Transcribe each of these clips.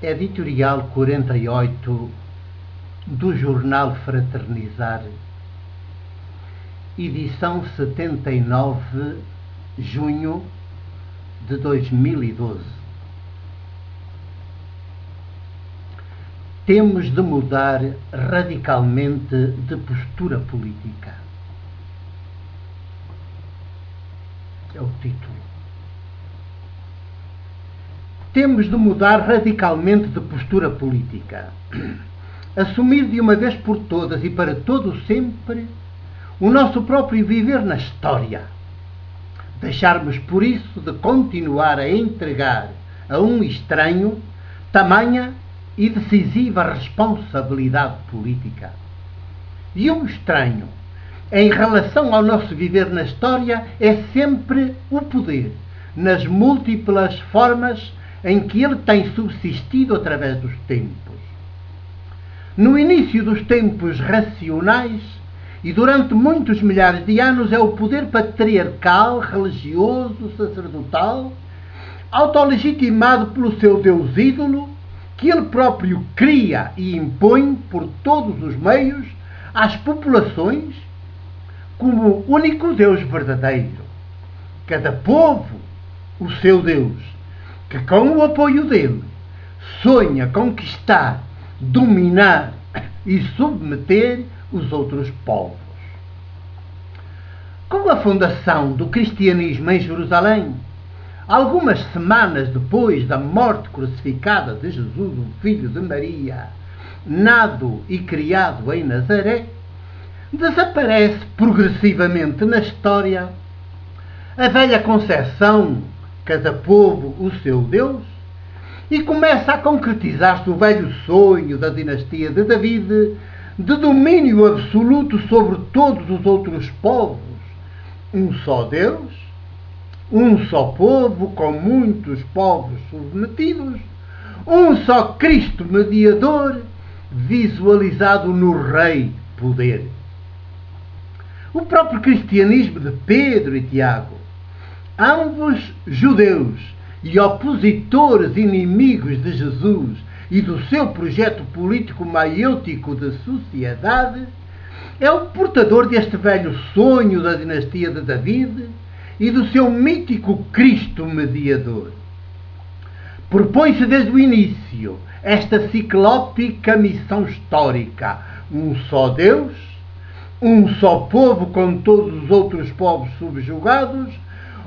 Editorial 48 do Jornal Fraternizar, edição 79, junho de 2012. Temos de mudar radicalmente de postura política. É o título. Temos de mudar radicalmente de postura política. Assumir de uma vez por todas e para todo sempre o nosso próprio viver na história. Deixarmos, por isso, de continuar a entregar a um estranho tamanha e decisiva responsabilidade política. E um estranho, em relação ao nosso viver na história, é sempre o poder, nas múltiplas formas em que ele tem subsistido através dos tempos. No início dos tempos racionais e durante muitos milhares de anos é o poder patriarcal, religioso, sacerdotal, autolegitimado pelo seu Deus ídolo, que ele próprio cria e impõe por todos os meios às populações como único Deus verdadeiro. Cada povo, o seu Deus, que com o apoio dele sonha conquistar, dominar e submeter os outros povos. Com a fundação do cristianismo em Jerusalém, algumas semanas depois da morte crucificada de Jesus, o filho de Maria, nado e criado em Nazaré, desaparece progressivamente na história a velha concepção, cada povo o seu Deus, e começa a concretizar-se o velho sonho da dinastia de David de domínio absoluto sobre todos os outros povos. Um só Deus, um só povo com muitos povos submetidos, um só Cristo mediador visualizado no Rei poder. O próprio cristianismo de Pedro e Tiago, ambos judeus e opositores inimigos de Jesus e do seu projeto político maiêutico de sociedade, é o portador deste velho sonho da dinastia de David e do seu mítico Cristo mediador. Propõe-se desde o início esta ciclópica missão histórica: um só Deus, um só povo com todos os outros povos subjugados,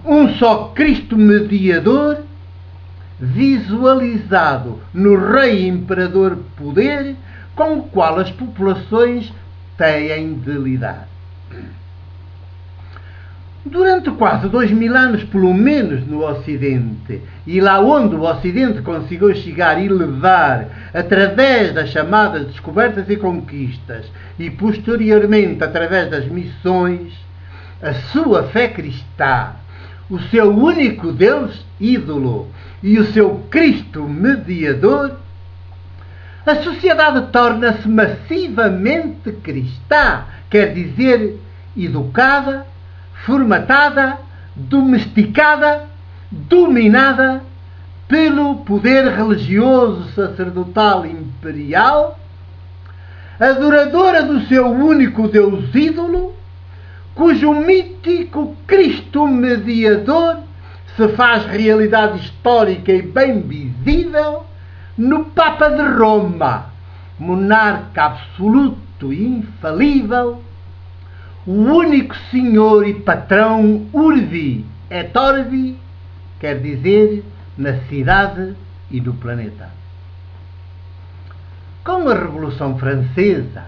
um só Cristo mediador, visualizado no Rei Imperador poder, com o qual as populações têm de lidar. Durante quase 2000 anos, pelo menos no Ocidente, e lá onde o Ocidente conseguiu chegar e levar, através das chamadas descobertas e conquistas, e posteriormente através das missões, a sua fé cristã, o seu único Deus ídolo e o seu Cristo mediador, a sociedade torna-se massivamente cristã, quer dizer, educada, formatada, domesticada, dominada pelo poder religioso, sacerdotal e imperial, adoradora do seu único Deus ídolo, cujo mítico Cristo mediador se faz realidade histórica e bem visível no Papa de Roma, monarca absoluto e infalível, o único senhor e patrão urbi et orbi, quer dizer, na cidade e no planeta. Com a Revolução Francesa,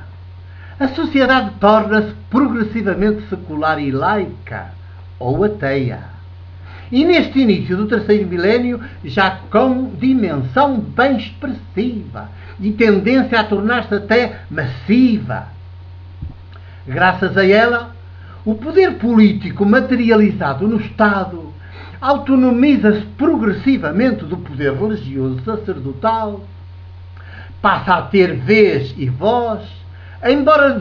a sociedade torna-se progressivamente secular e laica, ou ateia. E neste início do terceiro milénio, já com dimensão bem expressiva e tendência a tornar-se até massiva. Graças a ela, o poder político materializado no Estado autonomiza-se progressivamente do poder religioso sacerdotal, passa a ter vez e voz, embora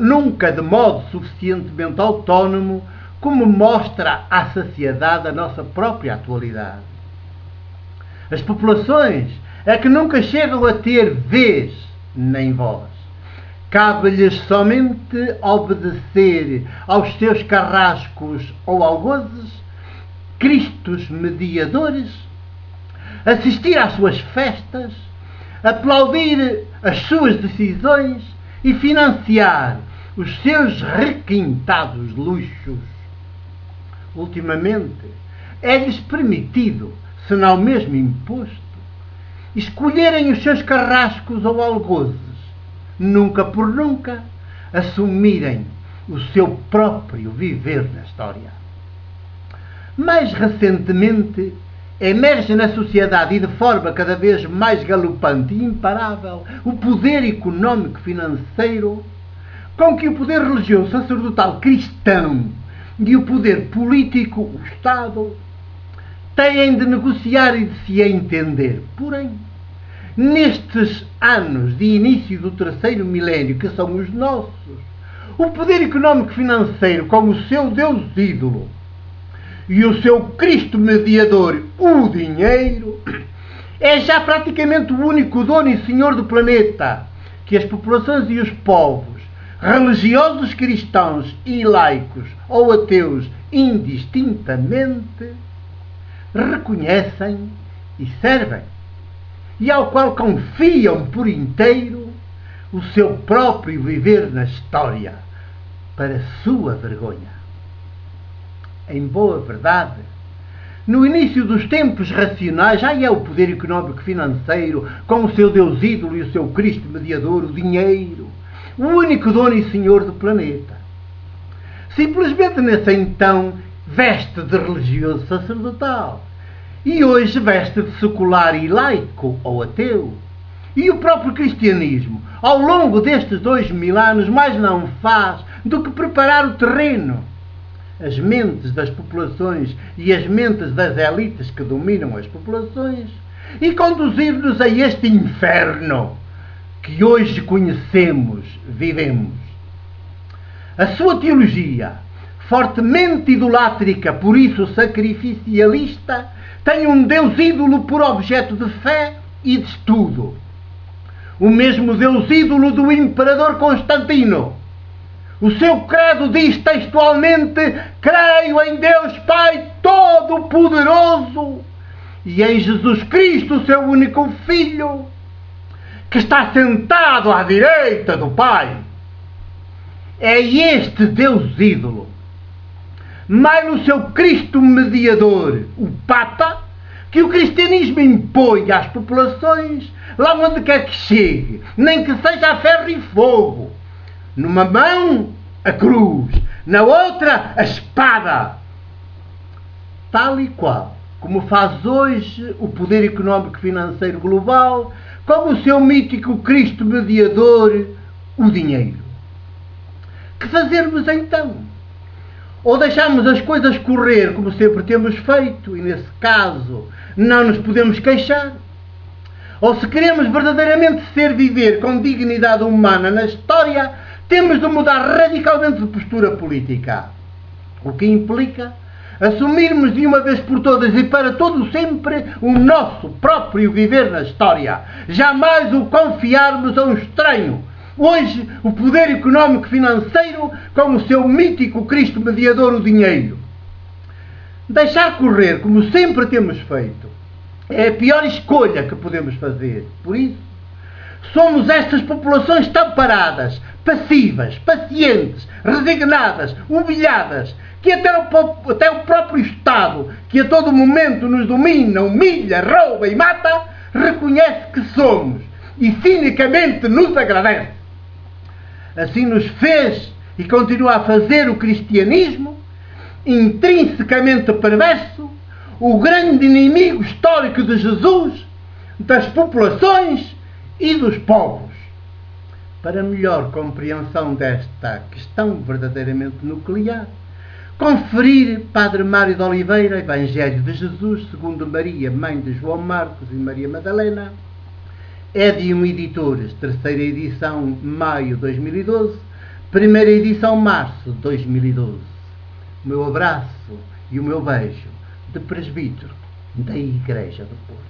nunca de modo suficientemente autónomo, como mostra à sociedade a nossa própria atualidade. As populações é que nunca chegam a ter vez nem voz. Cabe-lhes somente obedecer aos seus carrascos ou algozes, cristos mediadores, assistir às suas festas, aplaudir as suas decisões e financiar os seus requintados luxos. Ultimamente, é-lhes permitido, se não mesmo imposto, escolherem os seus carrascos ou algozes, nunca por nunca assumirem o seu próprio viver na história. Mais recentemente, emerge na sociedade e de forma cada vez mais galopante e imparável o poder económico-financeiro com que o poder religioso sacerdotal cristão e o poder político, o Estado, têm de negociar e de se entender. Porém, nestes anos de início do terceiro milénio, que são os nossos, o poder económico-financeiro, com o seu Deus ídolo e o seu Cristo mediador, o dinheiro, é já praticamente o único dono e senhor do planeta que as populações e os povos, religiosos cristãos e laicos ou ateus indistintamente, reconhecem e servem, e ao qual confiam por inteiro o seu próprio viver na história, para sua vergonha. Em boa verdade, no início dos tempos racionais já é o poder económico-financeiro, com o seu Deus ídolo e o seu Cristo mediador, o dinheiro, o único dono e senhor do planeta. Simplesmente nesse então veste de religioso sacerdotal, e hoje veste de secular e laico ou ateu. E o próprio cristianismo, ao longo destes 2000 anos, mais não faz do que preparar o terreno, as mentes das populações e as mentes das elites que dominam as populações, e conduzir-nos a este inferno que hoje conhecemos, vivemos. A sua teologia, fortemente idolátrica, por isso sacrificialista, tem um Deus ídolo por objeto de fé e de estudo. O mesmo Deus ídolo do imperador Constantino. O seu credo diz textualmente: creio em Deus Pai Todo-Poderoso e em Jesus Cristo, seu único Filho, que está sentado à direita do Pai. É este Deus ídolo, mais o seu Cristo mediador, o Papa, que o cristianismo impõe às populações, lá onde quer que chegue, nem que seja a ferro e fogo. Numa mão, a cruz, na outra, a espada. Tal e qual como faz hoje o poder económico-financeiro global, com o seu mítico Cristo mediador, o dinheiro. Que fazermos então? Ou deixamos as coisas correr como sempre temos feito, e nesse caso não nos podemos queixar? Ou se queremos verdadeiramente viver com dignidade humana na história, temos de mudar radicalmente de postura política. O que implica assumirmos de uma vez por todas e para todo sempre o nosso próprio viver na história. Jamais o confiarmos a um estranho. Hoje, o poder económico-financeiro com o seu mítico Cristo mediador, o dinheiro. Deixar correr, como sempre temos feito, é a pior escolha que podemos fazer. Por isso, somos estas populações tão paradas, passivas, pacientes, resignadas, humilhadas, que até o próprio Estado, que a todo momento nos domina, humilha, rouba e mata, reconhece que somos e cinicamente nos agradece. Assim nos fez e continua a fazer o cristianismo, intrinsecamente perverso, o grande inimigo histórico de Jesus, das populações e dos povos. Para melhor compreensão desta questão verdadeiramente nuclear, conferir Padre Mário de Oliveira, Evangelho de Jesus segundo Maria, mãe de João Marcos e Maria Madalena, Edium Editores, terceira edição, maio de 2012, primeira edição, março de 2012. O meu abraço e o meu beijo de presbítero da Igreja do Porto.